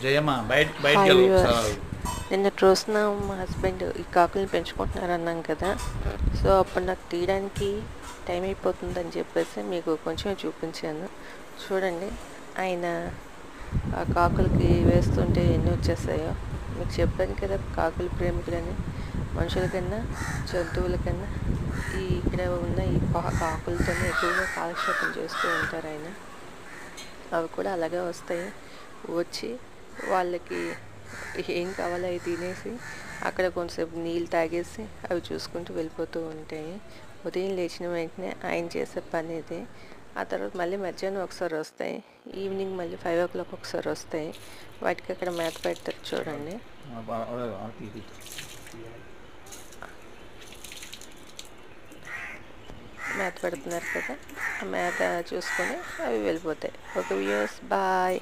జయమ్మ బయటికి హాయ్ వెళ్ళు ఒకసారి వ్యూవర్స్, ఆగు. నిన్నటి రోజున మా హస్బెండ్ ఈ కాకుల్ని పెంచుకుంటున్నారు అన్నాం కదా. సో అప్పుడు నాకు తీయడానికి టైం అయిపోతుందని చెప్పేసి మీకు కొంచెం చూపించాను. చూడండి, ఆయన ఆ కాకులకి వేస్తుంటే ఎన్ని వచ్చేసాయో. మీకు చెప్పాను కదా, కాకుల ప్రేమికులని. మనుషుల కన్నా జంతువుల కన్నా ఇక్కడ ఉన్న ఈ కాకులతోనే ఎక్కువగా కాలక్షేపం చేస్తూ ఉంటారు ఆయన. అవి కూడా అలాగే వస్తాయి, వచ్చి వాళ్ళకి ఏం కావాలో అవి తినేసి అక్కడ కొంతసేపు నీళ్ళు తాగేసి అవి చూసుకుంటూ వెళ్ళిపోతూ ఉంటాయి. ఉదయం లేచిన వెంటనే ఆయన చేసే పని ఇది. ఆ తర్వాత మళ్ళీ మధ్యాహ్నం ఒకసారి వస్తాయి, ఈవినింగ్ మళ్ళీ 5 o'clock ఒకసారి వస్తాయి. వాటికి అక్కడ మేత పెడతారు చూడండి. మేత పెడుతున్నారు కదా, ఆ మేత చూసుకొని అవి వెళ్ళిపోతాయి. Okay viewers, bye.